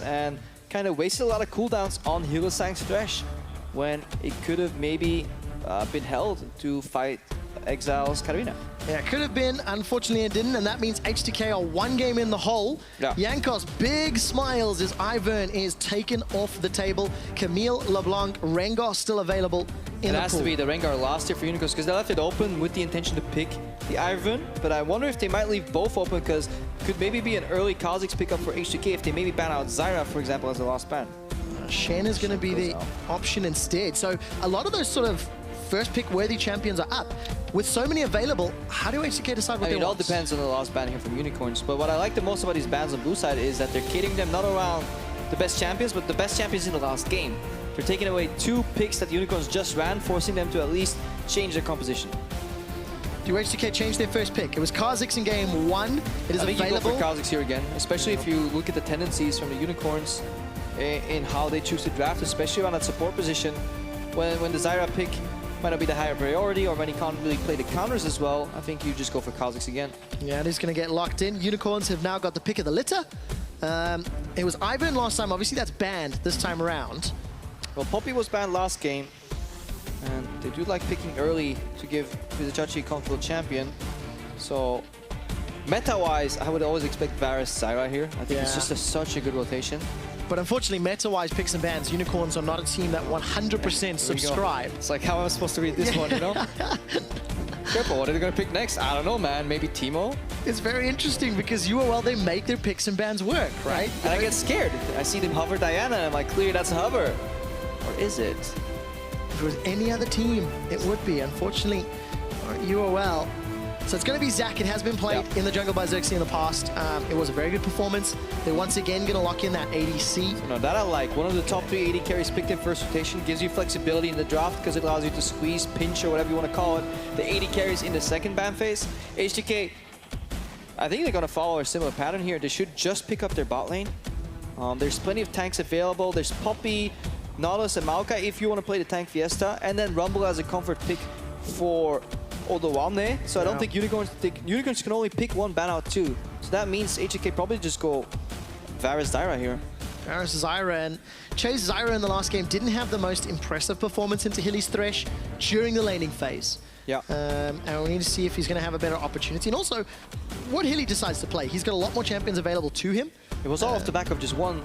and kind of wasted a lot of cooldowns on Hylissang's Thresh when it could have maybe been held to fight Exile's Katarina. Yeah, it could have been. Unfortunately, it didn't, and that means H2K are one game in the hole. Yeah. Jankos, big smiles as Ivern is taken off the table. Camille, LeBlanc, Rengar still available in the pool. It has to be the Rengar last year for Unicorns because they left it open with the intention to pick the Ivern, but I wonder if they might leave both open because could maybe be an early Kha'Zix pickup for H2K if they maybe ban out Zyra, for example, as the last ban. Shen is going to be the option instead. So a lot of those sort of first pick worthy champions are up. With so many available, how do H2K decide what they want? It all depends on the last ban here from Unicorns, but what I like the most about these bans on blue side is that they're catering them not around the best champions, but the best champions in the last game. They're taking away 2 picks that the Unicorns just ran, forcing them to at least change their composition. Do H2K change their first pick? It was Kha'Zix in game 1. It is I think available. you go for Kha'Zix here again, especially if you look at the tendencies from the Unicorns in how they choose to draft, especially around that support position. When the Zyra pick might not be the higher priority, or when he can't really play the counters as well, I think you just go for Kha'Zix again. Yeah, it is going to get locked in. Unicorns have now got the pick of the litter. It was Ivern last time. Obviously, that's banned this time around. Well, Poppy was banned last game, and they do like picking early to give Vizicsacsi a comfortable champion. So, meta-wise, I would always expect Varus Zyra here. I think it's just such a good rotation. But unfortunately, meta-wise picks and bans, Unicorns are not a team that 100% subscribe. It's like, how am I supposed to read this one, you know? Krepo, what are they going to pick next? I don't know, man. Maybe Teemo? It's very interesting because UOL, they make their picks and bans work, right? And I get scared. I see them hover Diana, and I'm like, clear, that's a hover. Or is it? If it was any other team, it would be. Unfortunately, UOL. So it's going to be Zach. It has been played in the jungle by Xerxe in the past. It was a very good performance. They're once again going to lock in that ADC. So no, that I like. One of the top 3 AD carries picked in first rotation gives you flexibility in the draft because it allows you to squeeze, pinch, or whatever you want to call it. The AD carries in the second ban phase. H2K, I think they're going to follow a similar pattern here. They should just pick up their bot lane. There's plenty of tanks available. There's Poppy, Nautilus, and Maokai if you want to play the tank Fiesta, and then Rumble as a comfort pick for Odoamne. So I don't think Unicorns can only pick one ban out too. So that means H2K probably just go Varus Zyra here. Varus Zyra, and Chei's Zyra in the last game didn't have the most impressive performance into Hilly's Thresh during the laning phase. Yeah. And we need to see if he's going to have a better opportunity. And also, what Hilly decides to play. He's got a lot more champions available to him. It was all off the back of just one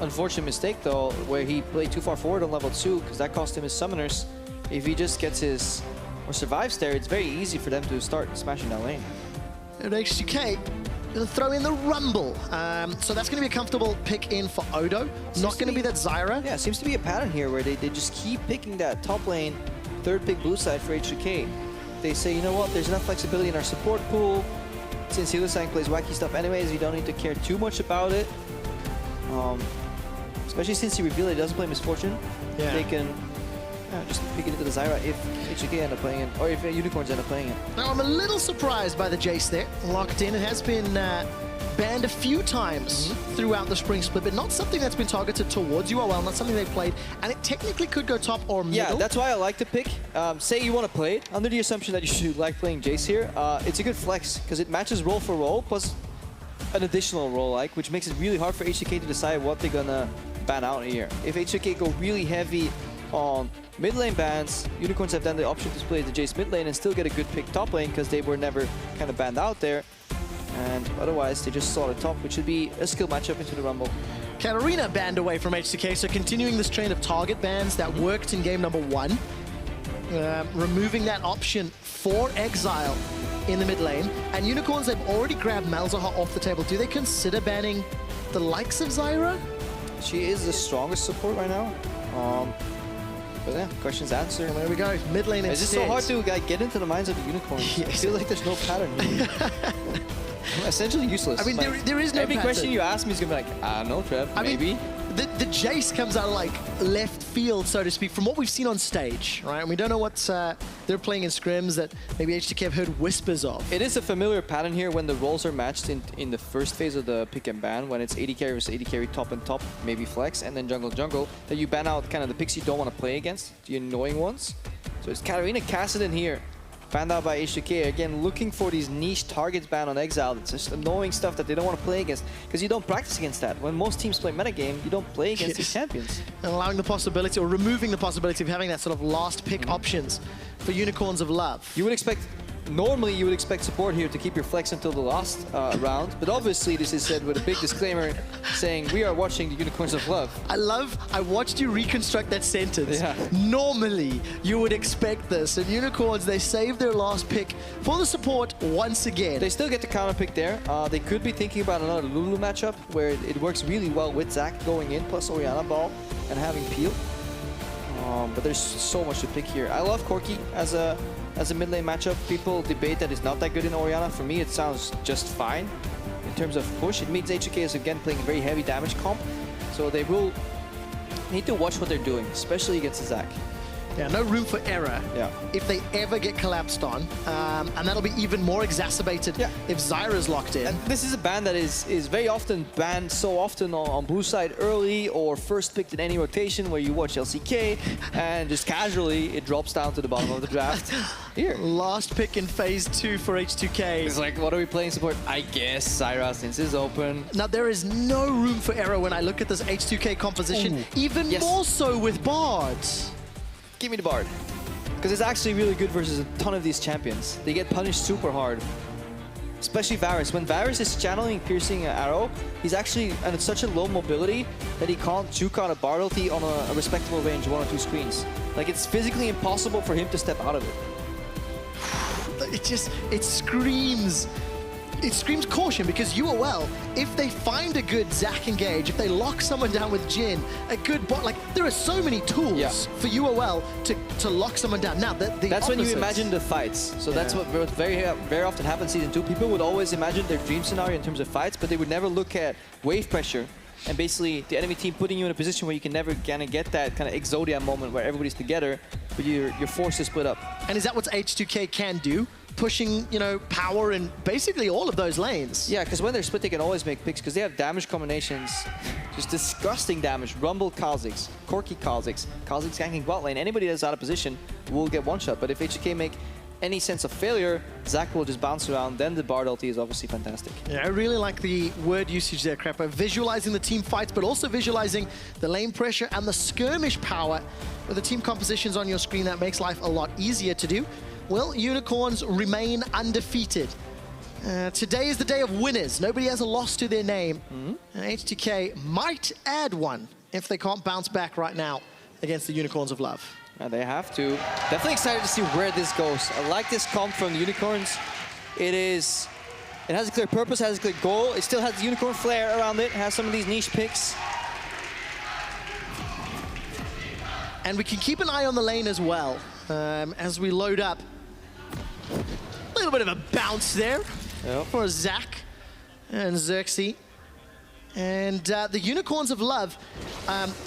unfortunate mistake though, where he played too far forward on level 2 because that cost him his summoners. If he just gets his or survives there, it's very easy for them to start smashing that lane. And H2K going to throw in the Rumble. So that's going to be a comfortable pick in for Odo. Not going to be that Zyra. Yeah, it seems to be a pattern here where they just keep picking that top lane, third pick blue side for H2K. They say, you know what, there's enough flexibility in our support pool. Since Hylissang plays wacky stuff anyways, we don't need to care too much about it. Especially since he revealed he doesn't play Misfortune. Yeah. They can just pick it into the Zyra if H2K end up playing it, or if Unicorns end up playing it. Now I'm a little surprised by the Jayce there, locked in. It has been banned a few times throughout the spring split, but not something that's been targeted towards UOL, not something they played, and it technically could go top or middle. Yeah, that's why I like the pick. Say you want to play it, under the assumption that you should like playing Jayce here, it's a good flex, because it matches roll for roll, plus an additional roll, which makes it really hard for H2K to decide what they're gonna ban out here. If H2K go really heavy on mid lane bans, Unicorns have then the option to play the Jayce mid lane and still get a good pick top lane because they were never kind of banned out there. And otherwise, they just saw the top, which should be a skill matchup into the Rumble. Katarina banned away from H2K, so continuing this trend of target bans that worked in game number 1. Removing that option for Exile in the mid lane. And Unicorns, they've already grabbed Malzahar off the table. Do they consider banning the likes of Zyra? She is the strongest support right now. But yeah, questions answered. And there we go, mid lane It's just so hard to get into the minds of the Unicorns. Yes. I feel like there's no pattern. Essentially useless. I mean, like, there is no every pattern. question you ask me is gonna be like, I don't know, Trev, maybe. The Jayce comes out of like left field, so to speak, from what we've seen on stage, right? And we don't know what they're playing in scrims that maybe H2K have heard whispers of. It is a familiar pattern here when the roles are matched in the first phase of the pick and ban, when it's AD carry versus AD carry, top and top, maybe flex, and then jungle jungle, that you ban out kind of the picks you don't want to play against, the annoying ones. So it's Katarina Kassadin here. Banned out by H2K. Again, looking for these niche targets banned on Exileh. It's just annoying stuff that they don't want to play against because you don't practice against that. When most teams play metagame, you don't play against these champions. And allowing the possibility, or removing the possibility of having that sort of last pick options for Unicorns of Love. You would expect, normally you would expect support here to keep your flex until the last round, but obviously this is said with a big disclaimer saying we are watching the Unicorns of Love. I watched you reconstruct that sentence. Yeah. Normally, you would expect this, and Unicorns, they saved their last pick for the support once again. They still get the counter pick there. They could be thinking about another Lulu matchup where it works really well with Zac going in, plus Orianna ball and having Peel. But there's so much to pick here. I love Corki as a mid lane matchup. People debate that it's not that good in Orianna. For me, it sounds just fine in terms of push. It means H2K is again playing a very heavy damage comp, so they will need to watch what they're doing, especially against Zac. Yeah, no room for error if they ever get collapsed on. And that'll be even more exacerbated if Zyra's locked in. And this is a ban that is very often banned so often on blue side early or first picked in any rotation where you watch LCK and just casually it drops down to the bottom of the draft. Here. Last pick in phase 2 for H2K. It's like, what are we playing support? I guess Zyra since it's open. Now there is no room for error when I look at this H2K composition, even more so with Bards. Give me the Bard. Because it's actually really good versus a ton of these champions. They get punished super hard. Especially Varus. When Varus is channeling Piercing Arrow, he's actually at such a low mobility that he can't juke out a Bard ulti on a respectable range, 1 or 2 screens. Like, it's physically impossible for him to step out of it. It screams caution because UOL, if they find a good Zac engage, if they lock someone down with Jhin, a good bot, like there are so many tools for UOL to lock someone down. Now, that's when you imagine the fights. So that's what very often happens Season 2. People would always imagine their dream scenario in terms of fights, but they would never look at wave pressure and basically the enemy team putting you in a position where you can never kind of get that kind of Exodia moment where everybody's together, but you're forced to split up. And is that what H2K can do? Pushing, you know, power in basically all of those lanes. Yeah, because when they're split, they can always make picks because they have damage combinations. Just disgusting damage. Rumble Kha'Zix, Corki Kha'Zix, Kha'Zix ganking bot lane. Anybody that's out of position will get one shot. But if H2K make any sense of failure, Zac will just bounce around. Then the Bard ulti is obviously fantastic. Yeah, I really like the word usage there, Krepo. Visualizing the team fights, but also visualizing the lane pressure and the skirmish power with the team compositions on your screen. That makes life a lot easier to do. Well, Unicorns remain undefeated. Today is the day of winners. Nobody has a loss to their name. And H2K might add one if they can't bounce back right now against the Unicorns of Love. They have to. Definitely excited to see where this goes. I like this comp from the Unicorns. It has a clear purpose, has a clear goal. It still has the Unicorn flair around it, has some of these niche picks. And we can keep an eye on the lane as well as we load up. A little bit of a bounce there for Zac and Xerxe. And the Unicorns of Love,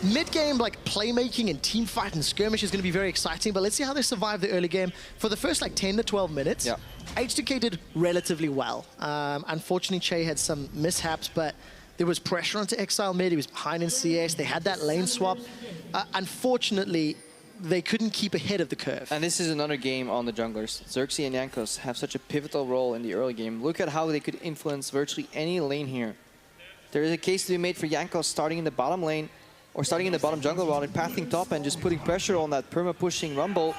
mid-game, like playmaking and team fight and skirmish is going to be very exciting, but let's see how they survive the early game. For the first like 10 to 12 minutes, H2K did relatively well. Unfortunately, Chei had some mishaps, but there was pressure onto Exileh mid. He was behind in CS. They had that lane swap. Unfortunately, they couldn't keep ahead of the curve. And this is another game on the junglers. Xerxe and Jankos have such a pivotal role in the early game. Look at how they could influence virtually any lane here. There is a case to be made for Jankos starting in the bottom lane or starting in the bottom jungle while they're pathing top and just putting pressure on that perma-pushing Rumble,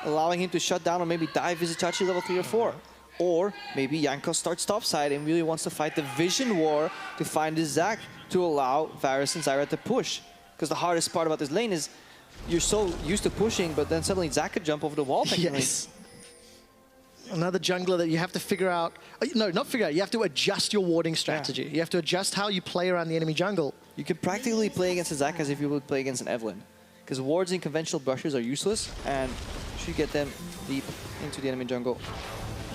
allowing him to shut down or maybe dive Vizicsacsi level 3 or 4. Or maybe Jankos starts topside and really wants to fight the vision war to find the Zac to allow Varus and Zyra to push. Because the hardest part about this lane is you're so used to pushing, but then suddenly Zac could jump over the wall. Yes. Another jungler that you have to figure out. No, not figure out. You have to adjust your warding strategy. You have to adjust how you play around the enemy jungle. You can practically play against a Zac as if you would play against an Evelynn. Because wards in conventional brushes are useless and you should get them deep into the enemy jungle.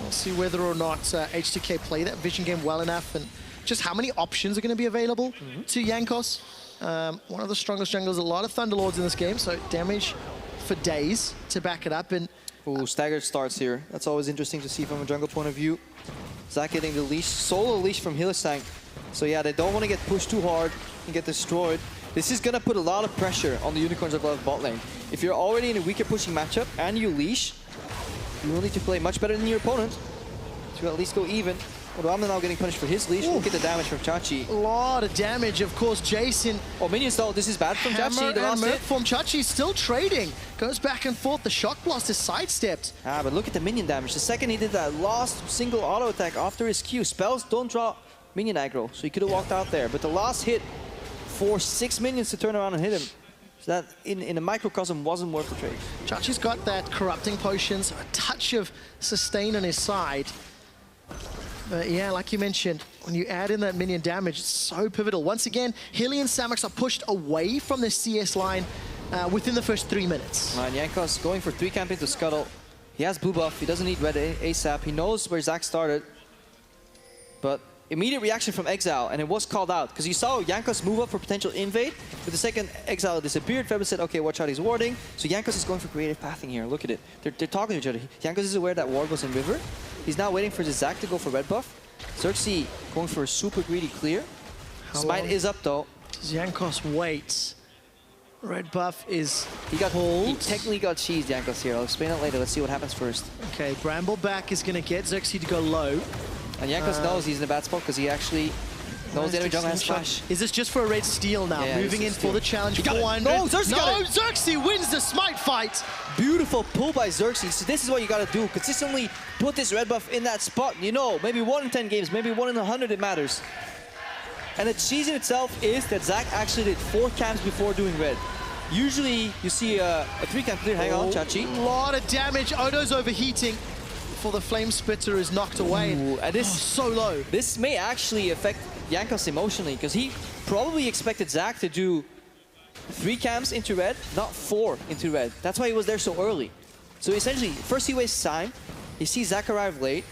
We'll see whether or not H2K play that vision game well enough and just how many options are going to be available to Jankos. One of the strongest junglers, a lot of Thunderlords in this game, so damage for days to back it up. And ooh, staggered starts here. That's always interesting to see from a jungle point of view. Zac getting the leash, solo leash from Hylissang. So yeah, they don't want to get pushed too hard and get destroyed. This is going to put a lot of pressure on the Unicorns of Love bot lane. If you're already in a weaker pushing matchup and you leash, You will need to play much better than your opponent to at least go even. Odoamne now getting punished for his leash. Look at the damage from Chachi. A lot of damage, of course. Jayce. Oh, minions though. This is bad from Chachi. The last hit. From Chachi still trading. Goes back and forth. The shock blast is sidestepped. But look at the minion damage. The second he did that last single auto attack after his Q. Spells don't draw minion aggro, so he could have walked out there. But the last hit forced 6 minions to turn around and hit him. So that in a microcosm wasn't worth the trade. Chachi's got that corrupting potions, a touch of sustain on his side. But yeah, like you mentioned, when you add in that minion damage, it's so pivotal. Once again, Hyli and Samux are pushed away from the CS line within the first 3 minutes. And Jankos going for 3 camp into Scuttle. He has blue buff, he doesn't need red ASAP. He knows where Zach started. But immediate reaction from Exileh, and it was called out. Because you saw Jankos move up for potential invade, but the second Exileh disappeared, Febiven said, okay, watch out, he's warding. So Jankos is going for creative pathing here, look at it. They're talking to each other. Jankos is aware that ward was in river. He's now waiting for the Zach to go for red buff. Xerxe going for a super greedy clear. Smite is up though. Jankos waits. Red buff is He technically got cheesed, Jankos here. I'll explain it later. Let's see what happens first. Okay, Brambleback is going to get Xerxe to go low. And Jankos knows he's in a bad spot because he actually knows the enemy jungle has flash. Is this just for a red steal now? Yeah, moving in for the challenge. 400. No, Xerxe got it. Xerxe wins the smite fight. Beautiful pull by Xerxe. So this is what you got to do. Consistently put this red buff in that spot. You know, maybe 1 in 10 games, maybe 1 in 100 it matters. And the cheese in itself is that Zach actually did 4 camps before doing red. Usually you see a 3 camp clear. Hang on, Chachi. A lot of damage. Odo's overheating before the flame spitter is knocked away. Ooh, and this so low. This may actually affect Jankos emotionally because he probably expected Zach to do 3 camps into red, not 4 into red. That's why he was there so early. So essentially, first he wastes time, he sees Zach arrive late,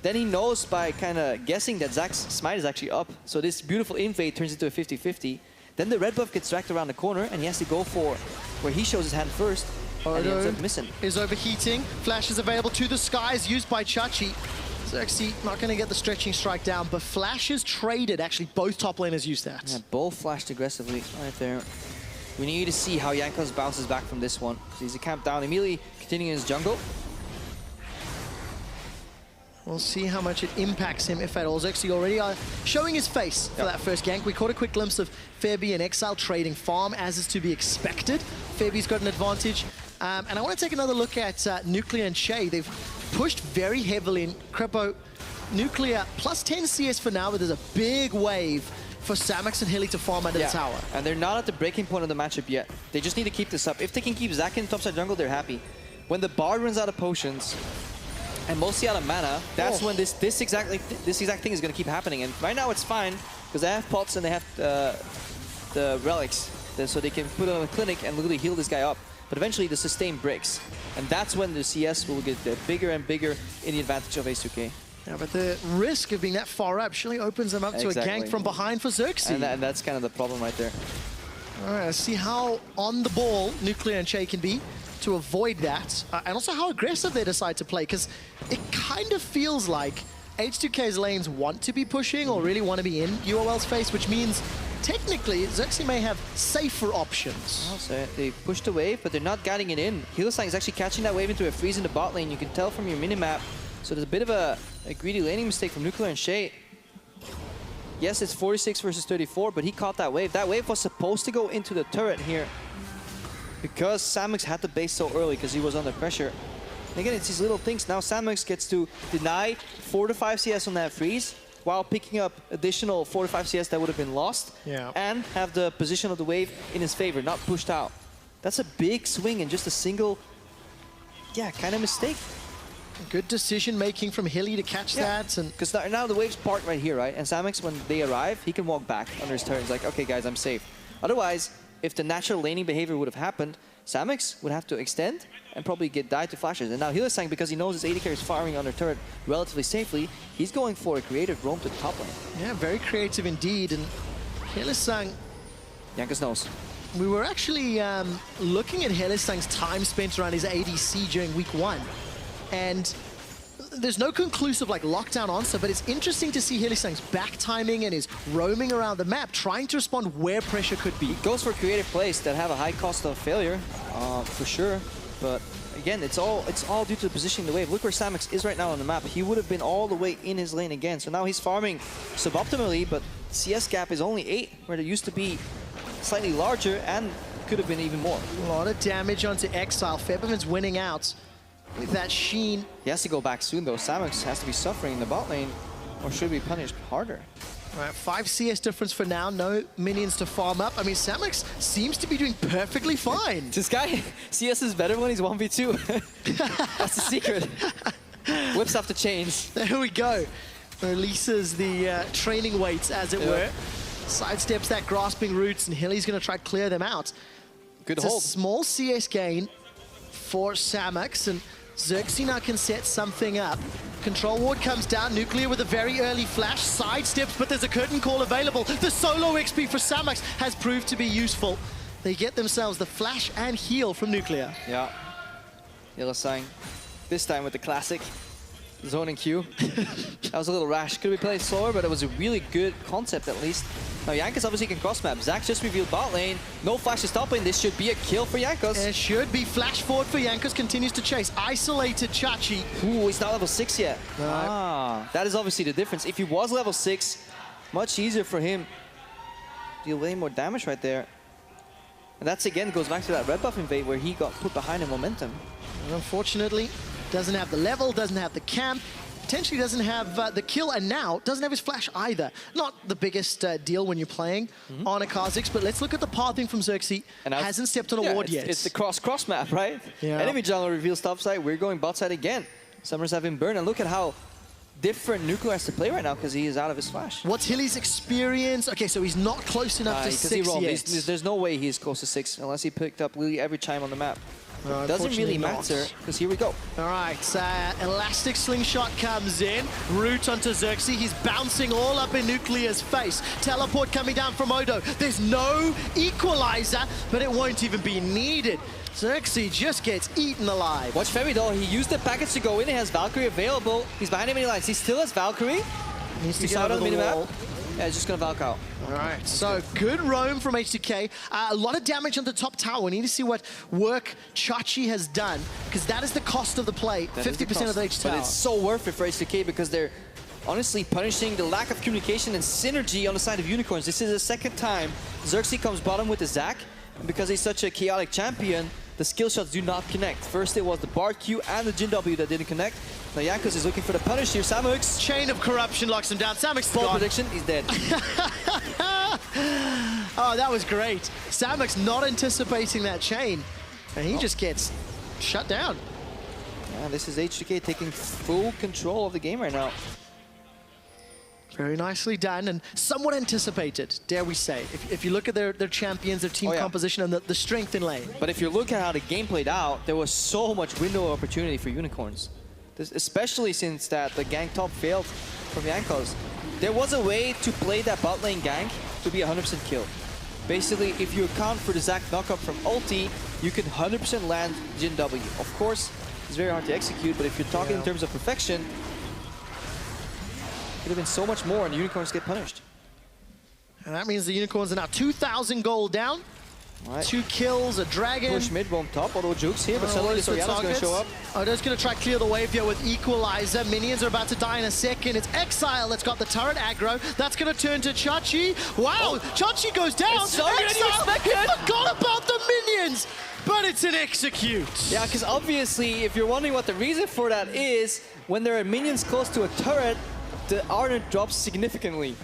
then he knows by kind of guessing that Zach's smite is actually up. So this beautiful invade turns into a 50-50. Then the red buff gets dragged around the corner and he has to go for where he shows his hand first. And he ends up missing. Is overheating. Flash is available to the skies, used by Chachi. Xerxe not going to get the stretching strike down, but Flash is traded. Actually, both top laners used that. Yeah, both flashed aggressively right there. We need to see how Jankos bounces back from this one. So he's a camp down, immediately continuing his jungle. We'll see how much it impacts him, if at all. Xerxe already showing his face for that first gank. We caught a quick glimpse of Febi and Exileh trading farm, as is to be expected. Febi's got an advantage. And I want to take another look at Nuclear and Chei. They've pushed very heavily in Krepo. Nuclear plus 10 CS for now, but there's a big wave for Samux and Hyli to farm under the tower. And they're not at the breaking point of the matchup yet. They just need to keep this up. If they can keep Zach in topside jungle, they're happy. When the Bard runs out of potions, and mostly out of mana, that's when this exact thing is going to keep happening. And right now it's fine, because they have pots and they have the relics, so they can put it on a clinic and literally heal this guy up. But eventually the sustain breaks. And that's when the CS will get bigger and bigger in the advantage of H2K. Yeah, but the risk of being that far up surely opens them up to a gank from behind for Xerxe. And that's kind of the problem right there. All right, let's see how on the ball Nuclear and Chei can be to avoid that. And also how aggressive they decide to play, because it kind of feels like H2K's lanes want to be pushing or really want to be in UOL's face, which means technically Xerxe may have safer options. Well, so they pushed the wave, but they're not guiding it in. Hylissang is actually catching that wave into a freeze in the bot lane. You can tell from your minimap. So there's a bit of a greedy laning mistake from Nuclear and Chei. Yes, it's 46 versus 34, but he caught that wave. That wave was supposed to go into the turret here because Samux had the base so early because he was under pressure. And again, it's these little things. Now Samux gets to deny 4 to 5 CS on that freeze while picking up additional 4 to 5 CS that would have been lost, and have the position of the wave in his favor, not pushed out. That's a big swing and just a single, kind of mistake. Good decision-making from Hyli to catch that. Because now the wave's parked right here, right? And Samux, when they arrive, he can walk back under his turn. He's like, okay, guys, I'm safe. Otherwise, if the natural laning behavior would have happened, Samux would have to extend and probably get died to flashes. And now Hylissang, because he knows his AD carry is firing under turret relatively safely, he's going for a creative roam to the top lane. Yeah, very creative indeed. And Hylissang... Jankos knows. We were actually looking at Hylissang's time spent around his ADC during week 1. And there's no conclusive lockdown answer, but it's interesting to see Hylissang's back timing and his roaming around the map, trying to respond where pressure could be. He goes for creative plays that have a high cost of failure, for sure. But again, it's all due to the positioning of the wave. Look where Samux is right now on the map. He would have been all the way in his lane again. So now he's farming suboptimally, but CS gap is only 8, where there used to be slightly larger and could have been even more. A lot of damage onto Exileh. Febiven's winning out with that Jhin. He has to go back soon though. Samux has to be suffering in the bot lane, or should be punished harder. All right, 5 CS difference for now. No minions to farm up. I mean, Samux seems to be doing perfectly fine. This guy, CS is better when he's 1v2. That's the secret. Whips off the chains. There we go. Releases the training weights, as it were. Sidesteps that grasping roots, and Hilly's going to try to clear them out. Good it's hold. a small CS gain for Samux, and Xerxe now can set something up. Control ward comes down, Nuclear with a very early flash, sidesteps, but there's a curtain call available. The solo XP for Samux has proved to be useful. They get themselves the flash and heal from Nuclear. Yeah. Hylissang, this time with the classic zoning Q. That was a little rash. Could we play slower, but it was a really good concept at least. Now Jankos obviously can cross map. Zach just revealed bot lane. No flash to stop lane. This should be a kill for Jankos. It should be flash forward for Jankos. Continues to chase. Isolated Chachi. Ooh, he's not level 6 yet. No. Ah, that is obviously the difference. If he was level 6, much easier for him. Deal way more damage right there. And that's again goes back to that red buff invade where he got put behind in momentum. And unfortunately, doesn't have the level, doesn't have the camp, potentially doesn't have the kill, and now doesn't have his flash either. Not the biggest deal when you're playing on a Kha'Zix, but let's look at the pathing from Xerxe. And hasn't stepped on a ward yet. It's the cross map, right? Yeah. Enemy jungle reveals top side. We're going bot side again. Summers have been burned, and look at how different Nuclear has to play right now because he is out of his flash. What's Hilly's experience? Okay, so he's not close enough to 6 yet. There's no way he's close to 6 unless he picked up Lily every time on the map. No, doesn't really matter, because here we go. All right, Elastic Slingshot comes in. Root onto Xerxe. He's bouncing all up in Nuclear's face. Teleport coming down from Odo. There's no equalizer, but it won't even be needed. Xerxe just gets eaten alive. Watch Febi though. He used the package to go in. He has Valkyrie available. He's behind many lines. He still has Valkyrie. Needs to get out of the wall. Yeah, he's just going to Valk out. All right, so good roam from H2K. A lot of damage on the top tower. We need to see what work Chachi has done, because that is the cost of the play, 50% of the H tower. But it's so worth it for H2K because they're honestly punishing the lack of communication and synergy on the side of Unicorns. This is the second time Xerxe comes bottom with the Zac, and because he's such a chaotic champion, the skill shots do not connect. First it was the Bard Q and the Jhin W that didn't connect. Now Jankos is looking for the punish here. Samux. Chain of corruption locks him down. Samux is gone. Prediction, he's dead. Oh, that was great. Samux not anticipating that chain. And he just gets shut down. Yeah, this is H2K taking full control of the game right now. Very nicely done and somewhat anticipated, dare we say. If you look at their champions, their team composition, and the strength in lane. But if you look at how the game played out, there was so much window of opportunity for Unicorns. Especially since that the gank top failed from Jankos. There was a way to play that bot lane gank to be 100% kill. Basically, if you account for the Zac knockup from ulti, you can 100% land Jhin W. Of course, it's very hard to execute, but if you're talking in terms of perfection, it could have been so much more and Unicorns get punished. And that means the Unicorns are now 2,000 gold down. Right. 2 kills, a dragon. Push mid, roam top, Auto jukes here, but suddenly this Orianna's going to show up. Odo's going to try to clear the wave here with Equalizer. Minions are about to die in a second. It's Exileh that's got the turret aggro. That's going to turn to Chachi. Wow, Chachi goes down. It's so unexpected. He forgot about the minions, but it's an execute. Yeah, because obviously, if you're wondering what the reason for that is, when there are minions close to a turret, the Arena drops significantly.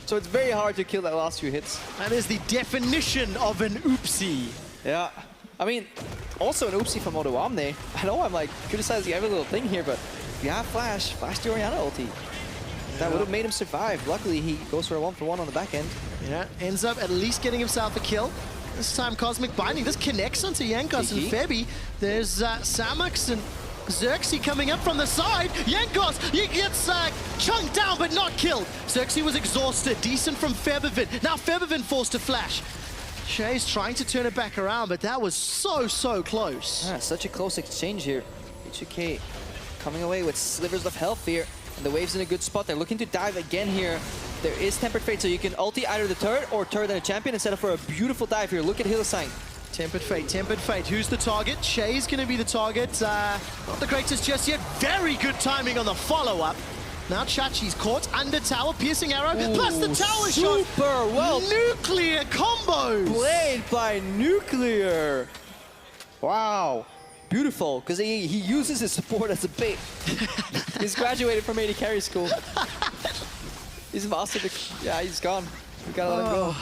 So it's very hard to kill that last few hits. That is the definition of an oopsie. Yeah. I mean, also an oopsie from Odoamne. I know I'm like criticizing every little thing here, but if you have flash the Orianna ulti. That would have made him survive. Luckily, he goes for a 1-for-1 on the back end. Yeah, ends up at least getting himself a kill. This time Cosmic Binding. This connects onto Jankos and Febi. There's Samux and Xerxe coming up from the side. Jankos, he gets chunked down but not killed. Xerxe was exhausted. Decent from Febiven. Now Febiven forced to flash. Chei's trying to turn it back around, but that was so close. Yeah, such a close exchange here. H2K coming away with slivers of health here. And the wave's in a good spot. They're looking to dive again here. There is Tempered Fate, so you can ulti either the turret or turret and a champion and set up for a beautiful dive here. Look at Hylissang. Tempered Fate, Tempered Fate. Who's the target? Chei's going to be the target. Not the greatest just yet. Very good timing on the follow-up. Now Chachi's caught under tower, piercing arrow, plus the tower shot. Super well. Nuclear combos. Played by Nuclear. Wow. Beautiful, because he uses his support as a bait. He's graduated from AD carry school. He's mastered it. Yeah, he's gone. We gotta let him go.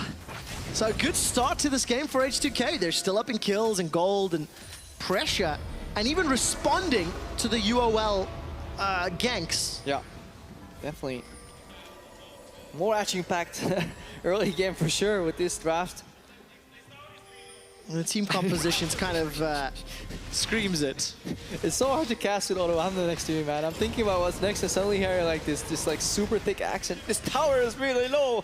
So good start to this game for H2K. They're still up in kills and gold and pressure, and even responding to the UOL ganks. Yeah, definitely. More action-packed early game for sure with this draft. The team compositions kind of screams it. It's so hard to cast with Odoamne next to me, man. I'm thinking about what's next and suddenly hear like this like super thick accent. This tower is really low.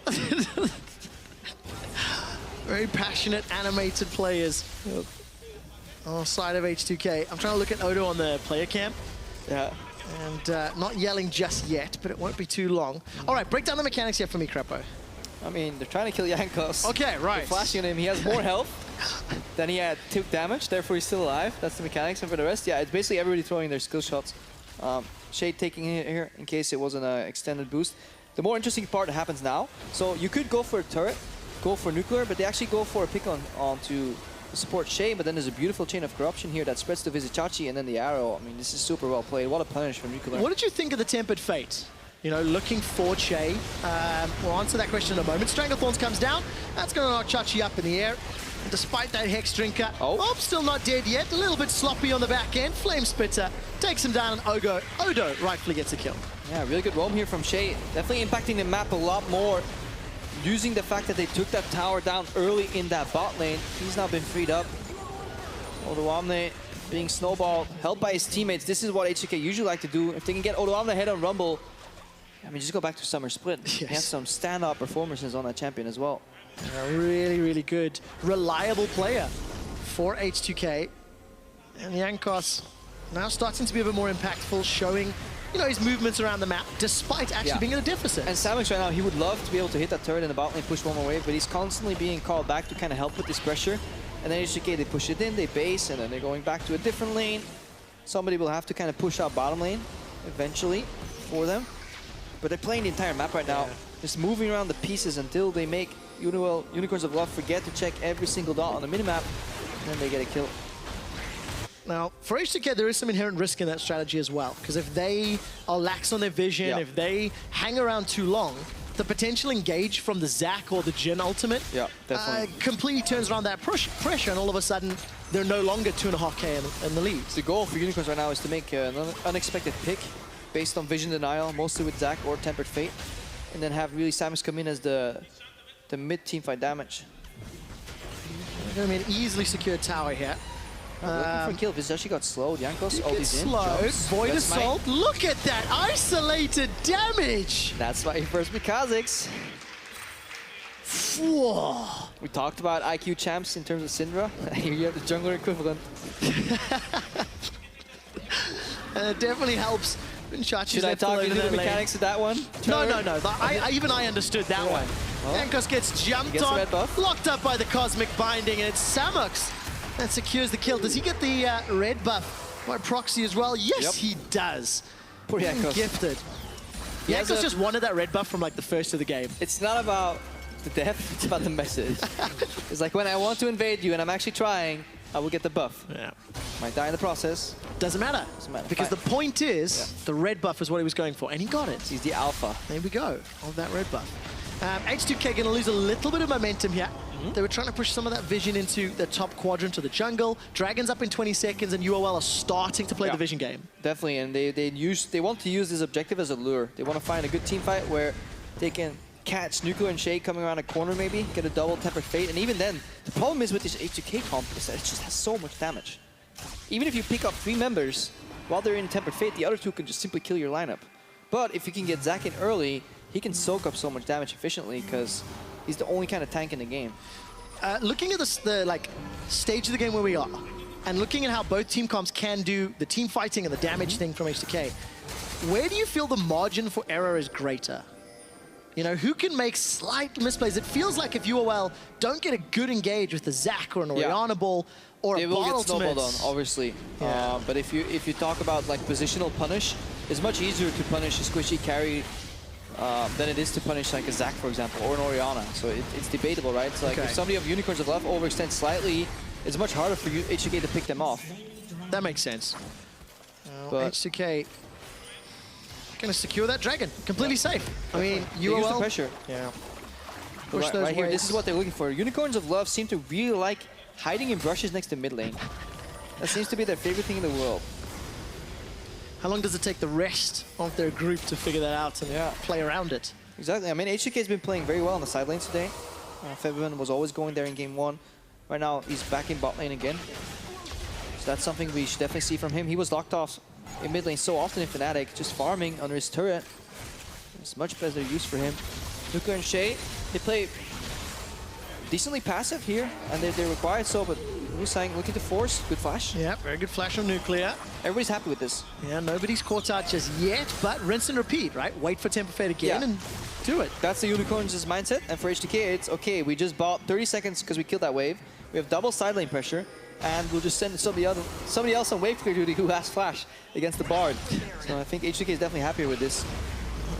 Very passionate, animated players on the side of H2K. I'm trying to look at Odo on the player cam. Yeah. And not yelling just yet, but it won't be too long. All right, break down the mechanics here for me, Krepo. I mean, they're trying to kill Jankos. Okay, right. They're flashing on him. He has more health than he had took damage, therefore he's still alive. That's the mechanics. And for the rest, yeah, it's basically everybody throwing their skill shots. Chei taking it here in case it wasn't an extended boost. The more interesting part happens now. So you could go for a turret, go for Nuclear, but they actually go for a pick on to support Chei, but then there's a beautiful chain of corruption here that spreads to Vizicsacsi and then the arrow. I mean, this is super well played. What a punish from Nuclear. What did you think of the Tempered Fate? You know, looking for Chei. We'll answer that question in a moment. Stranglethorns comes down. That's going to knock Chachi up in the air. And despite that Hex Drinker, still not dead yet. A little bit sloppy on the back end. Flame Spitter takes him down, and Odo rightfully gets a kill. Yeah, really good roam here from Chei. Definitely impacting the map a lot more. Using the fact that they took that tower down early in that bot lane. He's now been freed up. Odoamne being snowballed, helped by his teammates. This is what H2K usually like to do. If they can get Odoamne ahead on Rumble, I mean, just go back to Summer Split. Yes. He has some stand-up performances on that champion as well. A really, really good, reliable player for H2K. And Jankos now starting to be a bit more impactful, showing, you know, his movements around the map, despite actually being in a deficit. And Samux right now, he would love to be able to hit that turret in the bot lane, push one more wave, but he's constantly being called back to kind of help with this pressure. And then H2K, they push it in, they base, and then they're going back to a different lane. Somebody will have to kind of push out bottom lane eventually for them. But they're playing the entire map right now, just moving around the pieces until they make Unicorns of Love forget to check every single dot on the minimap, and then they get a kill. Now, for H2K, there is some inherent risk in that strategy as well, because if they are lax on their vision, if they hang around too long, the potential engage from the Zac or the Jhin ultimate completely turns around that pressure, and all of a sudden, they're no longer 2.5K in the lead. The goal for Unicorns right now is to make an unexpected pick based on vision denial, mostly with Zac or Tempered Fate, and then have really Samux come in as the mid-team fight damage. Gonna be an easily secured tower here. Looking for kill. Vizicsacsi got slowed. Jankos, all these in. Void Assault. Look at that isolated damage. That's why he first beat Kha'Zix. Whoa. We talked about IQ champs in terms of Syndra. Here you have the jungler equivalent. And it definitely helps. Should I talk you through the mechanics of that one? No. Even I understood that one. Jankos gets jumped on, locked up by the Cosmic Binding, and it's Samux that secures the kill. Does he get the red buff by proxy as well? Yes, he does. Poor Jankos. Gifted. Jankos just wanted that red buff from like the first of the game. It's not about the death, it's about the message. It's like when I want to invade you and I'm actually trying, I will get the buff. Might die in the process. Doesn't matter. Because the point is, the red buff is what he was going for, and he got it. He's the alpha. There we go, of that red buff. H2K going to lose a little bit of momentum here. They were trying to push some of that vision into the top quadrant of the jungle. Dragon's up in 20 seconds, and UOL are starting to play the vision game. Definitely, and they want to use this objective as a lure. They want to find a good team fight where they can catch Nuclear and Chei coming around a corner maybe, get a double Tempered Fate, and even then, the problem is with this H2K comp is that it just has so much damage. Even if you pick up 3 members, while they're in Tempered Fate, the other 2 can just simply kill your lineup. But if you can get Zac in early, he can soak up so much damage efficiently because he's the only kind of tank in the game. Looking at the stage of the game where we are, and looking at how both team comps can do the team fighting and the damage thing from H2K, where do you feel the margin for error is greater? You know, who can make slight misplays? It feels like if UOL don't get a good engage with the Zac or an Orianna ball or a bot ultimate, will get snowballed on, obviously. Yeah. But if you talk about like positional punish, it's much easier to punish a squishy carry than it is to punish like a Zac, for example, or an Orianna. So it's debatable, right? So like if somebody of Unicorns of Love overextends slightly, it's much harder for H2K to pick them off. That makes sense. But H2K gonna secure that dragon, completely safe. I mean, UOL use the pressure. Yeah. Push those right here, this is what they're looking for. Unicorns of Love seem to really like hiding in brushes next to mid lane. That seems to be their favorite thing in the world. How long does it take the rest of their group to figure that out and play around it? Exactly. I mean, H2K has been playing very well on the side lanes today. Febiven was always going there in game 1. Right now, he's back in bot lane again. So that's something we should definitely see from him. He was locked off in mid lane so often in Fnatic, just farming under his turret. It's much better use for him. Nuka and Chei, they play decently passive here, and they're required so, but Hylissang looking to force. Good flash. Yeah, very good flash from Nuclear. Everybody's happy with this. Yeah, nobody's caught out just yet, but rinse and repeat, right? Wait for Temper Fade again and do it. That's the Unicorns' mindset, and for H2K, it's okay, we just bought 30 seconds because we killed that wave. We have double side lane pressure, and we'll just send somebody else on wave clear duty who has flash against the Bard. So I think H2K is definitely happier with this.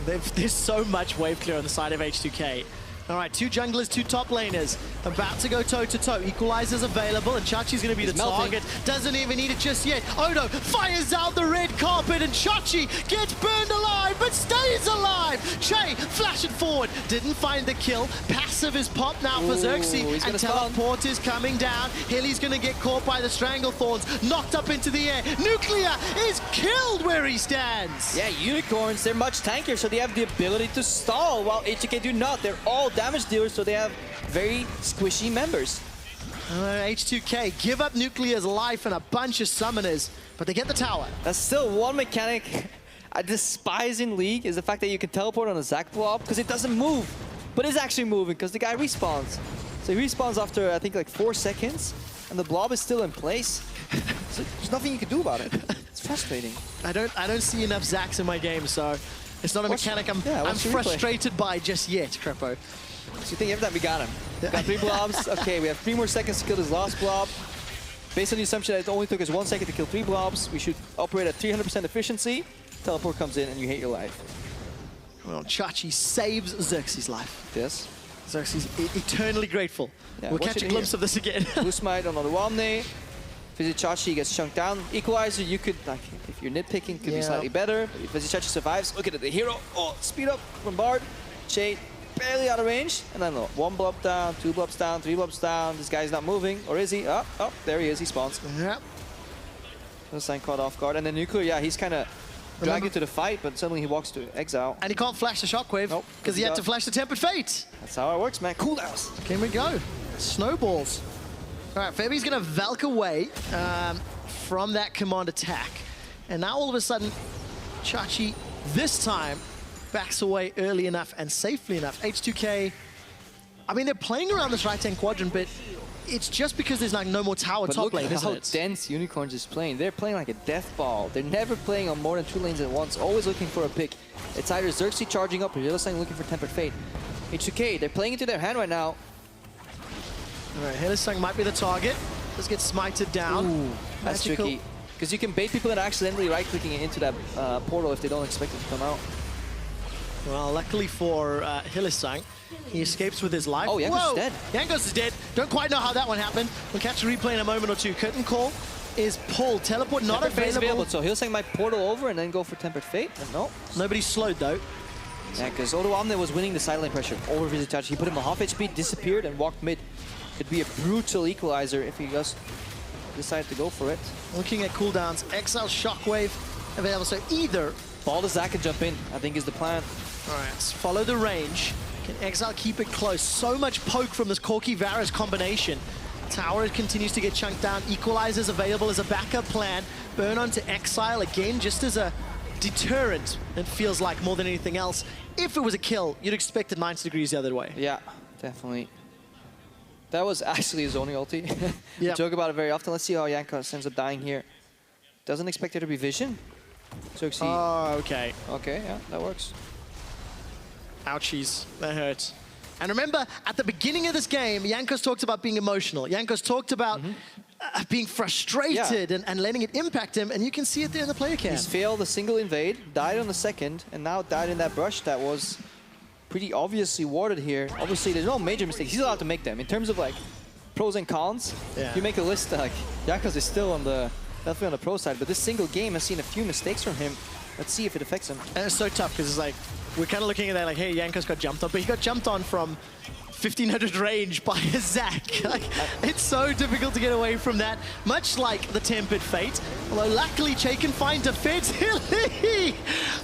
There's so much wave clear on the side of H2K. All right, 2 junglers, 2 top laners. About to go toe-to-toe. Equalizer's available, and Chachi's going to be the target. Doesn't even need it just yet. Odo fires out the red carpet, and Chachi gets burned alive, but stays alive. Chei flashing forward. Didn't find the kill. Passive is popped now for Xerxe, and teleport is coming down. Hilly's going to get caught by the Stranglethorns. Knocked up into the air. Nuclear is killed where he stands. Yeah, Unicorns, they're much tankier, so they have the ability to stall, while H2K do not. They're all damage dealers, so they have very squishy members. H2K give up Nuclear's life and a bunch of summoners, but they get the tower. That's still one mechanic I despise in League, is the fact that you can teleport on a Zac blob, because it doesn't move, but it's actually moving, because the guy respawns. So he respawns after, I think, like 4 seconds, and the blob is still in place. So there's nothing you can do about it. It's frustrating. I don't see enough Zacs in my game, so it's not a mechanic I'm frustrated by just yet, Krepo. So you think every time we got him. We got 3 blobs. Okay, we have 3 more seconds to kill this last blob. Based on the assumption that it only took us 1 second to kill 3 blobs, we should operate at 300% efficiency. Teleport comes in and you hate your life. Well, Chachi saves Xerxe's life. Yes. Xerxe's eternally grateful. Yeah, we'll catch a glimpse of this again. Blue Smite on Odoamne. Vizicsacsi gets chunked down. Equalizer, you could, like, if you're nitpicking, could be slightly better. But if Vizicsacsi survives, look at it, the hero. Oh, speed up from Bard. Chei barely out of range. And then look, 1 blob down, 2 blobs down, 3 blobs down. This guy's not moving. Or is he? Oh, there he is. He spawns. Yep. Hylissang caught off guard. And then Nuclear, he's kind of dragged into the fight, but suddenly he walks to Exile. And he can't flash the Shockwave because he had to flash the Tempered Fate. That's how it works, man. Cooldowns. Here we go. Snowballs. All right, Febi's going to Valk away from that command attack. And now all of a sudden, Chachi, this time, backs away early enough and safely enough. H2K, I mean, they're playing around this right-hand quadrant, but it's just because there's like no more tower top lane, isn't it? Look how dense Unicorns is playing. They're playing like a death ball. They're never playing on more than 2 lanes at once, always looking for a pick. It's either Xerxe charging up or Hylissang looking for Tempered Fate. H2K, they're playing into their hand right now. All right, Hylissang might be the target. Let's get smited down. Ooh, that's tricky. Because you can bait people that are accidentally right-clicking into that portal if they don't expect it to come out. Well, luckily for Hylissang, he escapes with his life. Oh, Jankos is dead. Jankos is dead. Don't quite know how that one happened. We'll catch a replay in a moment or two. Curtain call is pulled. Teleport not available. So Hylissang might portal over and then go for Tempered Fate. No. Nobody's slowed, though. Yeah, because Odoamne was winning the side lane pressure over Vizicsacsi. He put him on half HP, disappeared, and walked mid. Could be a brutal equalizer if he just decided to go for it. Looking at cooldowns, Exile Shockwave available. So either ball the Zac and jump in, I think is the plan. All right, let's follow the range. Can Exile keep it close? So much poke from this Corki Varus combination. Tower continues to get chunked down. Equalizers available as a backup plan. Burn onto Exile again, just as a deterrent, it feels like, more than anything else. If it was a kill, you'd expect it 90 degrees the other way. Yeah, definitely. That was actually his only ulti. We joke about it very often. Let's see how Jankos ends up dying here. Doesn't expect there to be vision. Xerxe. Oh, okay. Okay, yeah, that works. Ouchies, that hurts. And remember, at the beginning of this game, Jankos talked about being emotional. Jankos talked about being frustrated and letting it impact him, and you can see it there in the player cam. He's failed a single invade, died on the second, and now died in that brush that was pretty obviously warded here. Obviously, there's no major mistakes. He's allowed to make them. In terms of like pros and cons, you make a list like Jankos is still on the definitely on the pro side, but this single game has seen a few mistakes from him. Let's see if it affects him. And it's so tough because it's like we're kind of looking at that like, hey, Jankos got jumped on, but he got jumped on from 1500 range by a Zac. Like, it's so difficult to get away from that, much like the Tempered Fate. Although luckily Chei can find defense.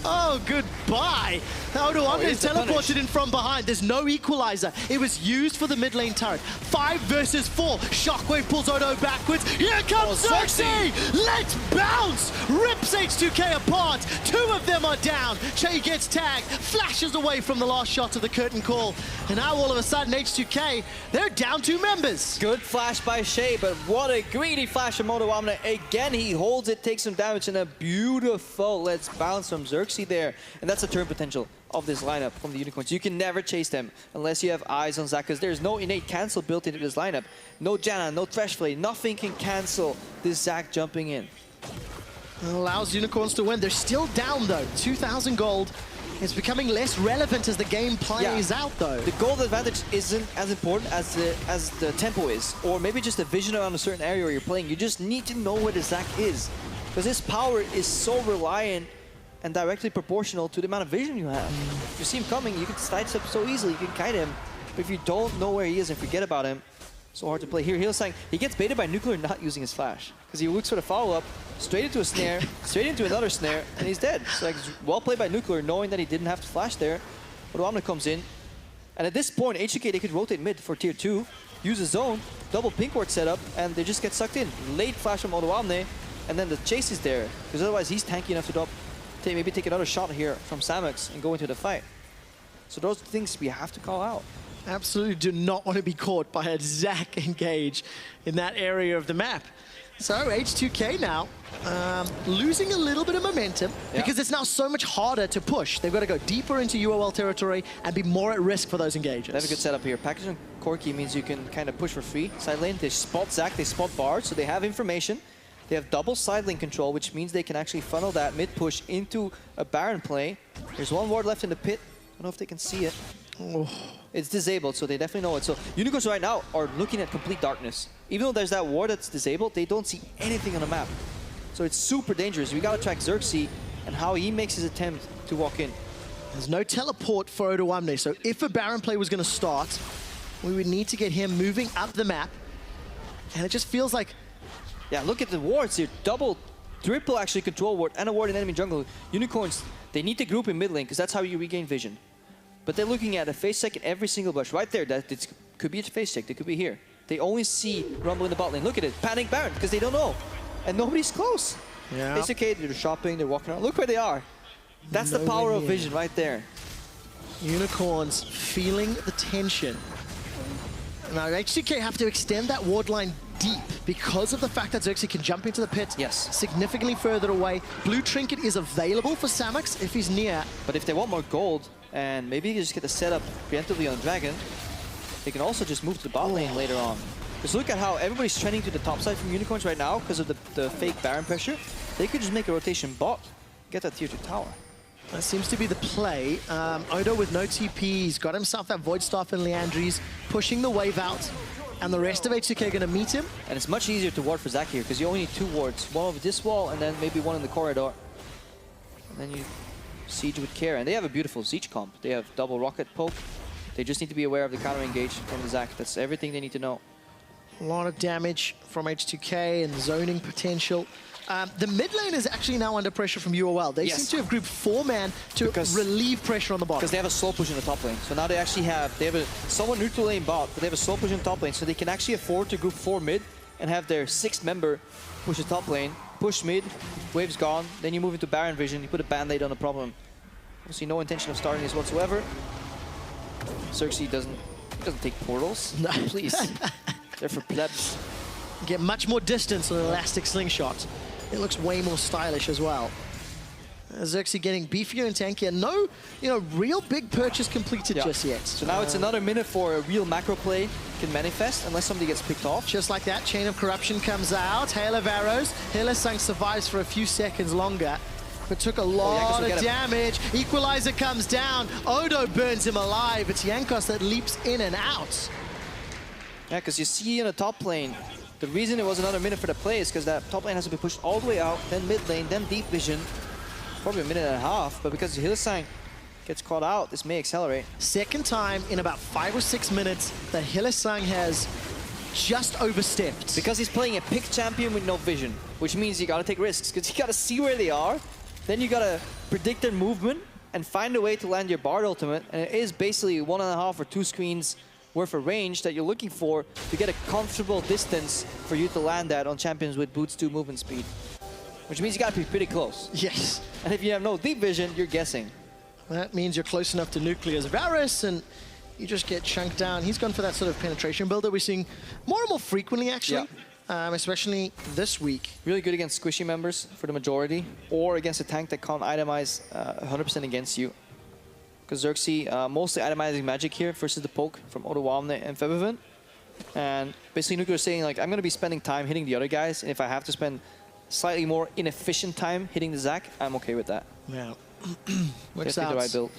Oh, goodbye. Odoamne is teleported in from behind. There's no equalizer. It was used for the mid lane turret. 5 versus 4. Shockwave pulls Odo backwards. Here comes Xerxe! Let's bounce! Rips H2K apart. 2 of them are down. Chei gets tagged, flashes away from the last shot of the curtain call. And now all of a sudden H2K, they're down 2 members. Good flash by Chei, but what a greedy flash from Odoamne. Again, he holds it, takes some damage, and a beautiful let's bounce from Xerxe there. And that's the turn potential of this lineup from the Unicorns. You can never chase them unless you have eyes on Zac, because there's no innate cancel built into this lineup. No Janna, no Thresh Blade, nothing can cancel this Zac jumping in. It allows Unicorns to win. They're still down though, 2,000 gold. It's becoming less relevant as the game plays out, though. The gold advantage isn't as important as the tempo is, or maybe just the vision around a certain area where you're playing. You just need to know where the Zac is, because his power is so reliant and directly proportional to the amount of vision you have. If you see him coming, you can sidestep so easily, you can kite him, but if you don't know where he is and forget about him, so hard to play. Here, Hylissang, he gets baited by Nuclear not using his flash, because he looks for the follow-up, straight into a snare, straight into another snare, and he's dead. So like, well played by Nuclear, knowing that he didn't have to flash there. Odoamne comes in, and at this point, H2K, they could rotate mid for tier 2, use a zone, double pink ward setup, and they just get sucked in. Late flash from Odoamne, and then the chase is there, because otherwise he's tanky enough to drop, maybe take another shot here from Samux and go into the fight. So those are things we have to call out. Absolutely do not want to be caught by a Zac engage in that area of the map. So H2K now losing a little bit of momentum because it's now so much harder to push. They've got to go deeper into UOL territory and be more at risk for those engages. They have a good setup here. Package on Corki means you can kind of push for free. Side lane, they spot Zac, they spot Bard, so they have information. They have double side lane control, which means they can actually funnel that mid push into a Baron play. There's 1 ward left in the pit. I don't know if they can see it. Oh. It's disabled, so they definitely know it. So Unicorns right now are looking at complete darkness. Even though there's that ward that's disabled, they don't see anything on the map. So it's super dangerous. We gotta track Xerxe and how he makes his attempt to walk in. There's no teleport for Odoamne, so if a Baron play was gonna start, we would need to get him moving up the map. And it just feels like... Yeah, look at the wards here. Double, triple actually control ward and a ward in enemy jungle. Unicorns, they need to group in mid lane because that's how you regain vision. But they're looking at a phase check in every single bush. Right there, that could be a phase check, they could be here. They only see Rumble in the bot lane. Look at it, panic Baron, because they don't know. And nobody's close. Yeah. It's okay, they're shopping, they're walking around. Look where they are. That's the power of vision right there. Unicorns feeling the tension. Now H2K have to extend that ward line deep because of the fact that Xerxe can jump into the pit significantly further away. Blue Trinket is available for Samux if he's near. But if they want more gold, and maybe you just get the setup preemptively on Dragon, they can also just move to the bot lane later on. Just look at how everybody's trending to the top side from Unicorns right now because of the fake Baron pressure. They could just make a rotation bot, get that tier 2 tower. That seems to be the play. Odo with no TP, he's got himself that Void Staff and Leandries, pushing the wave out, and the rest of H2K are going to meet him. And it's much easier to ward for Zac here because you only need 2 wards, one over this wall and then maybe one in the corridor. And then you siege with care, and they have a beautiful siege comp. They have double rocket poke. They just need to be aware of the counter engage from the Zac. That's everything they need to know. A lot of damage from H2K and zoning potential. The mid lane is actually now under pressure from UOL. They seem to have grouped 4-man to relieve pressure on the bottom. Because they have a slow push in the top lane. So now they actually have a somewhat neutral lane bot, but they have a slow push in the top lane. So they can actually afford to group 4 mid and have their 6th member push the top lane, push mid, wave's gone, then you move into Baron vision, you put a band-aid on the problem. Obviously no intention of starting this whatsoever. Xerxe doesn't take portals. No. Please. They're for plebs. Get much more distance on an elastic slingshot. It looks way more stylish as well. Xerxe getting beefier and tankier. No, real big purchase completed just yet. So now it's another minute for a real macro play can manifest unless somebody gets picked off. Just like that, Chain of Corruption comes out. Hail of Arrows. Hylissang survives for a few seconds longer, but took a lot of damage. Equalizer comes down. Odo burns him alive. It's Jankos that leaps in and out. Yeah, because you see in the top lane, the reason it was another minute for the play is because that top lane has to be pushed all the way out, then mid lane, then deep vision. Probably a minute and a half, but because Hylissang gets caught out, this may accelerate. Second time in about 5 or 6 minutes that Hylissang has just overstepped. Because he's playing a pick champion with no vision, which means you gotta take risks, because you gotta see where they are, then you gotta predict their movement and find a way to land your Bard ultimate, and it is basically 1.5 or 2 screens worth of range that you're looking for to get a comfortable distance for you to land that on champions with boots 2 movement speed. Which means you gotta be pretty close. Yes. And if you have no deep vision, you're guessing. That means you're close enough to Nuclear's Varus, and you just get chunked down. He's gone for that sort of penetration build that we're seeing more and more frequently, actually, especially this week. Really good against squishy members for the majority, or against a tank that can't itemize 100% against you. Because Xerxe mostly itemizing magic here versus the poke from Odoamne and Febiven. And basically Nuclear is saying, like, I'm going to be spending time hitting the other guys, and if I have to spend slightly more inefficient time hitting the Zac, I'm okay with that. Yeah. Works out. The right build.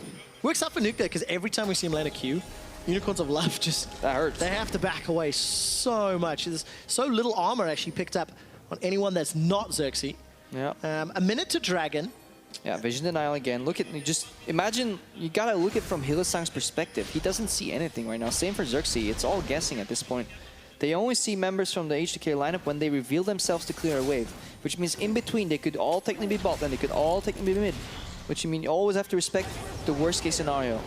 Works out for Nuclear, because every time we see him land a Q, Unicorns of Love just... That hurts. They have to back away so much. There's so little armor actually picked up on anyone that's not Xerxe. Yeah. A minute to Dragon. Yeah, vision denial again. Look at, just imagine, you gotta look at it from Hylissang's perspective. He doesn't see anything right now. Same for Xerxe. It's all guessing at this point. They only see members from the H2K lineup when they reveal themselves to clear a wave, which means in between they could all technically be bot and they could all technically be mid, which you mean you always have to respect the worst case scenario.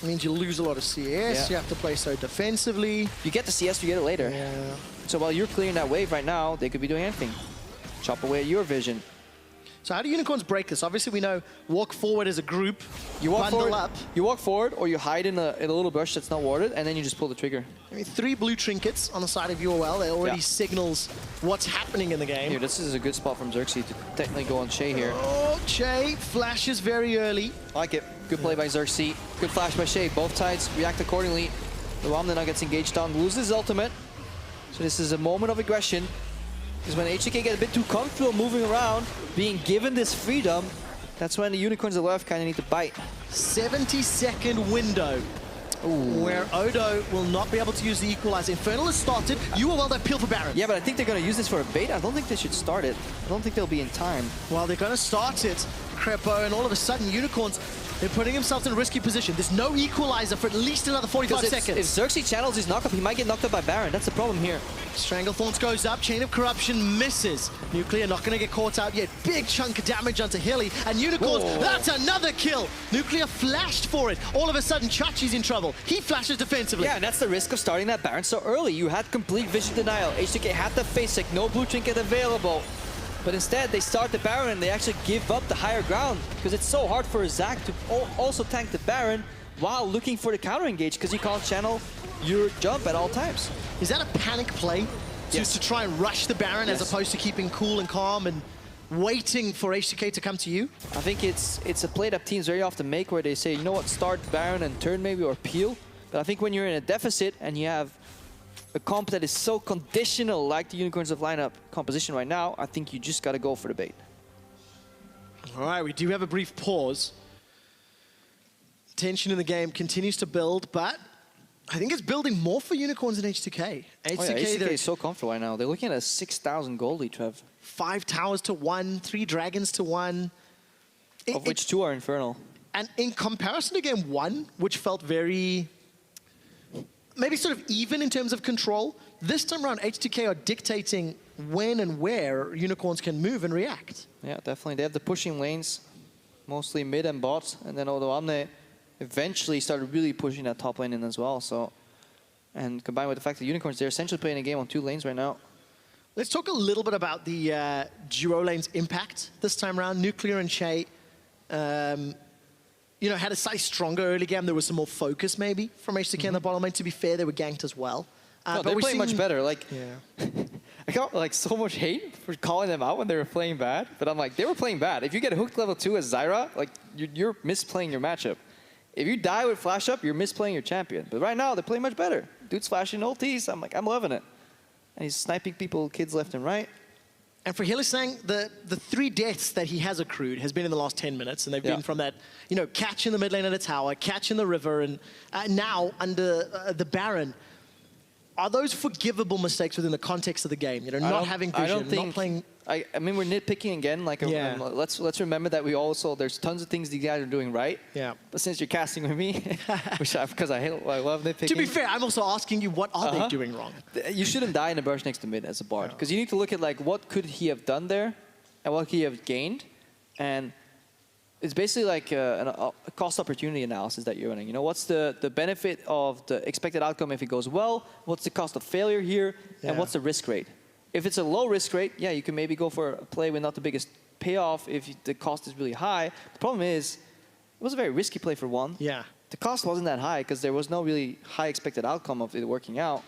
It means you lose a lot of CS. You have to play so defensively. You get the CS, you get it later. Yeah. So while you're clearing that wave right now, they could be doing anything. Chop away at your vision. So how do Unicorns break this? Obviously, we know walk forward as a group, you walk bundle forward, up. You walk forward, or you hide in a little bush that's not warded, and then you just pull the trigger. I mean, 3 blue trinkets on the side of UOL. That already signals what's happening in the game. Here, this is a good spot from Xerxe to technically go on Chei here. Oh, Chei flashes very early. I like it. Good play by Xerxe. Good flash by Chei. Both sides react accordingly. Odoamne now gets engaged on, loses his ultimate. So this is a moment of aggression. Because when H2K get a bit too comfortable moving around, being given this freedom, that's when the Unicorns of Love kind of need to bite. 70-second window where Odo will not be able to use the equalizer. Infernal has started. UOL, they peel for Baron. Yeah, but I think they're going to use this for a bait. I don't think they should start it. I don't think they'll be in time. Well, they're going to start it, Krepo, and all of a sudden Unicorns, they're putting themselves in a risky position. There's no equalizer for at least another 45 seconds. If Xerxe channels his knockup, he might get knocked up by Baron. That's the problem here. Stranglethorns goes up, Chain of Corruption misses. Nuclear not going to get caught out yet. Big chunk of damage onto Hilly, and Unicorns, that's another kill. Nuclear flashed for it. All of a sudden, Chachi's in trouble. He flashes defensively. Yeah, and that's the risk of starting that Baron so early. You had complete vision denial. H2K had the face check, no blue trinket available. But instead, they start the Baron and they actually give up the higher ground because it's so hard for a Zac to also tank the Baron while looking for the counter engage because you can't channel your jump at all times. Is that a panic play? Just to try and rush the Baron as opposed to keeping cool and calm and waiting for H2K to come to you? I think it's a play that teams very often make where they say, you know what, start Baron and turn maybe or peel. But I think when you're in a deficit and you have a comp that is so conditional like the Unicorns of Lineup composition right now, I think you just got to go for the bait. All right, we do have a brief pause. Tension in the game continues to build, but I think it's building more for Unicorns than H2K. H2K is so comfortable right now. They're looking at a 6,000 gold each, Trev. 5 towers to 1, 3 dragons to 1. Of which 2 are Infernal. And in comparison to game 1, which felt very, maybe sort of even in terms of control, this time around H2K are dictating when and where Unicorns can move and react. Yeah, definitely. They have the pushing lanes, mostly mid and bot, and then Odoamne eventually started really pushing that top lane in as well. So, and combined with the fact that Unicorns, they're essentially playing a game on 2 lanes right now. Let's talk a little bit about the duo lanes' impact this time around. Nuclear and Chei, you know, had a slightly stronger early game. There was some more focus maybe from H2K in the bottom lane. To be fair, they were ganked as well. No, they're playing much better. Like, yeah. I got like so much hate for calling them out when they were playing bad, but I'm like, they were playing bad. If you get hooked level 2 as Zyra, like, you're misplaying your matchup. If you die with flash up, you're misplaying your champion. But right now, they're playing much better. Dude's flashing ultis. I'm like, I'm loving it. And he's sniping people, kids left and right. And for Hylissang, the 3 deaths that he has accrued has been in the last 10 minutes, and they've been from that, you know, catch in the mid lane at a tower, catch in the river, and now under the Baron. Are those forgivable mistakes within the context of the game? You know, not having vision, not playing. I mean, we're nitpicking again. Like, let's remember that we also there's tons of things these guys are doing right. Yeah. But since you're casting with me, because I love nitpicking. To be fair, I'm also asking you, what are they doing wrong? You shouldn't die in a burst next to mid as a bard, because you need to look at like what could he have done there, and what could he have gained, and it's basically like a cost opportunity analysis that you're running. You know, what's the benefit of the expected outcome if it goes well? What's the cost of failure here? And what's the risk rate? If it's a low risk rate, yeah, you can maybe go for a play with not the biggest payoff if the cost is really high. The problem is, it was a very risky play for one. Yeah. The cost wasn't that high because there was no really high expected outcome of it working out.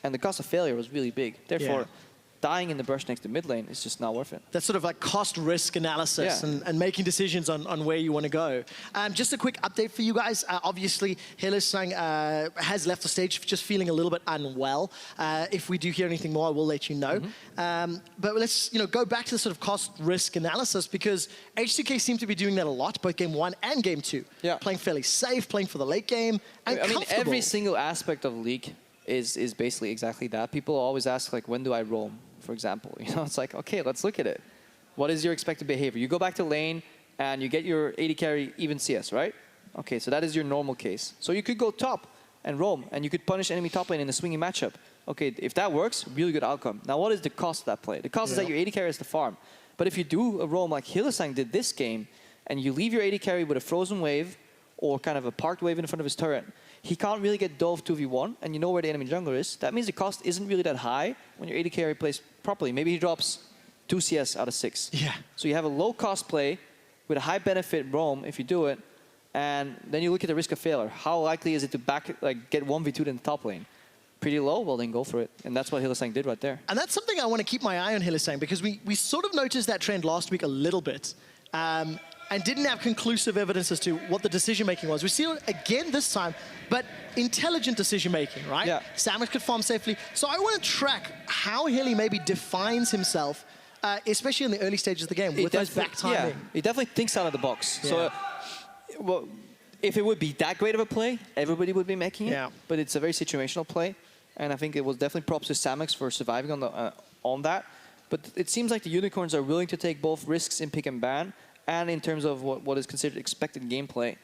And the cost of failure was really big. Therefore, dying in the burst next to mid lane is just not worth it. That's sort of like cost-risk analysis and making decisions on where you want to go. Just a quick update for you guys. Obviously, Hylissang has left the stage just feeling a little bit unwell. If we do hear anything more, I will let you know. But let's go back to the sort of cost-risk analysis, because H2K seem to be doing that a lot, both game 1 and game 2. Yeah. Playing fairly safe, playing for the late game, and I mean, every single aspect of League is basically exactly that. People always ask, like, when do I roam, for example? You know, it's like, okay, let's look at it. What is your expected behavior? You go back to lane and you get your AD carry even CS, right? Okay, so that is your normal case. So you could go top and roam, and you could punish enemy top lane in a swinging matchup. Okay, if that works, really good outcome. Now, what is the cost of that play? The cost is that your AD carry is the farm. But if you do a roam like Hylissang did this game, and you leave your AD carry with a frozen wave or kind of a parked wave in front of his turret, he can't really get dove 2v1, and you know where the enemy jungler is. That means the cost isn't really that high when your AD carry plays properly. Maybe he drops 2 CS out of 6. Yeah. So you have a low cost play with a high benefit roam if you do it, and then you look at the risk of failure. How likely is it to get 1v2 in the top lane? Pretty low? Well, then go for it. And that's what Hylissang did right there. And that's something I want to keep my eye on Hylissang, because we sort of noticed that trend last week a little bit. And didn't have conclusive evidence as to what the decision-making was. We see it again this time, but intelligent decision-making, right? Yeah. Samux could farm safely. So I want to track how Hilly maybe defines himself, especially in the early stages of the game, with those back timing. Yeah, he definitely thinks out of the box. Yeah. So, well, if it would be that great of a play, everybody would be making it. Yeah. But it's a very situational play, and I think it was definitely props to Samux for surviving on that. But it seems like the Unicorns are willing to take both risks in pick and ban, and in terms of what is considered expected gameplay.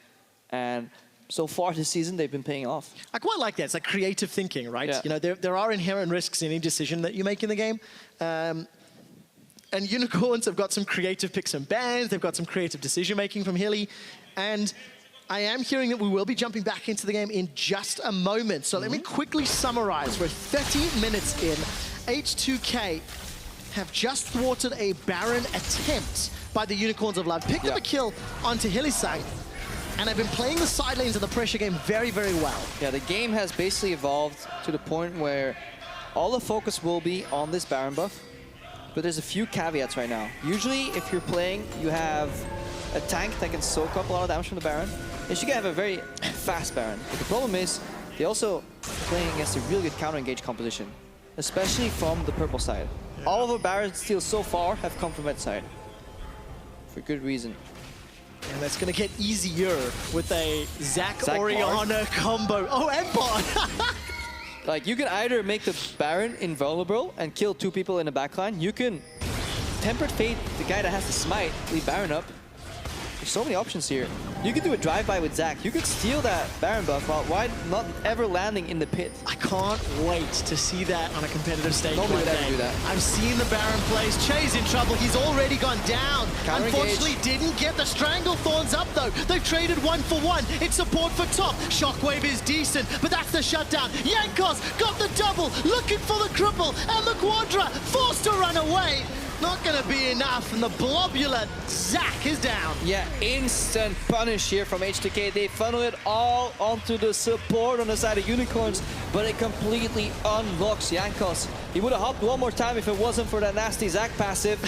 And so far this season, they've been paying off. I quite like that. It's like creative thinking, right? Yeah. You know, there are inherent risks in any decision that you make in the game. And Unicorns have got some creative picks and bans. They've got some creative decision-making from Hilly. And I am hearing that we will be jumping back into the game in just a moment. So let me quickly summarize. We're 30 minutes in. H2K have just thwarted a Baron attempt by the Unicorns of Love, picked up a kill onto Hylissang, and have been playing the side lanes of the pressure game very, very well. Yeah, the game has basically evolved to the point where all the focus will be on this Baron buff, but there's a few caveats right now. Usually, if you're playing, you have a tank that can soak up a lot of damage from the Baron, and you can have a very fast Baron. But the problem is, they also playing against a really good counter-engage composition, especially from the purple side. Yeah. All of the Baron steals so far have come from that side. For good reason. And that's going to get easier with a Orianna combo. Oh, and bot! Like, you can either make the Baron invulnerable and kill 2 people in the backline. You can Tempered Fate the guy that has the smite, leave Baron up. There's so many options here. You could do a drive-by with Zac. You could steal that Baron buff while not ever landing in the pit. I can't wait to see that on a competitive stage. Nobody would ever do that. I've seen the Baron plays. Chei's in trouble. He's already gone down. Unfortunately, didn't get the Stranglethorns up, though. They've traded 1 for 1. It's support for top. Shockwave is decent, but that's the shutdown. Jankos got the double, looking for the cripple, and the Quadra forced to run away. not going to be enough, and the blobular Zac is down. Yeah, instant punish here from H2K. They funnel it all onto the support on the side of Unicorns, but it completely unlocks Jankos. He would have hopped one more time if it wasn't for that nasty Zac passive.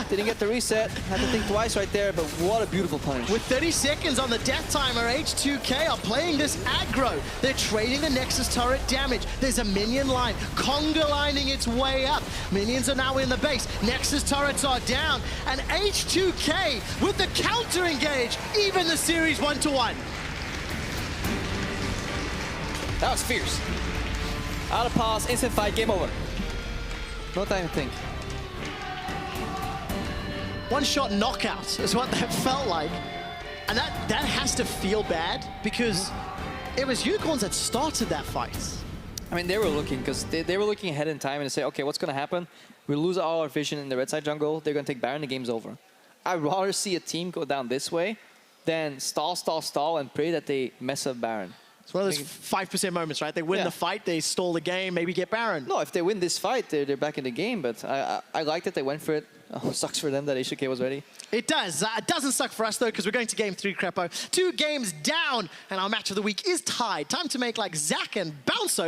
Didn't get the reset. Had to think twice right there, but what a beautiful punish. With 30 seconds on the death timer, H2K are playing this aggro. They're trading the Nexus turret damage. There's a minion line, conga lining its way up. Minions are now in the base. Nexus turrets are down, and H2K with the counter engage, even the series 1-1. That was fierce. Out of pause, instant fight, game over. No time to think. One-shot knockout is what that felt like. And that has to feel bad, because it was Unicorns that started that fight. I mean, they were looking, because they were looking ahead in time and say, okay, what's going to happen? We lose all our vision in the red side jungle. They're going to take Baron, the game's over. I'd rather see a team go down this way than stall, and pray that they mess up Baron. It's one of those 5% moments, right? They win the fight, they stall the game, maybe get Baron. No, if they win this fight, they're back in the game, but I like that they went for it. Oh, sucks for them that H2K was ready. It does. It doesn't suck for us, though, because we're going to game 3, Krepo. 2 games down, and our match of the week is tied. Time to make like Zac and bounce over.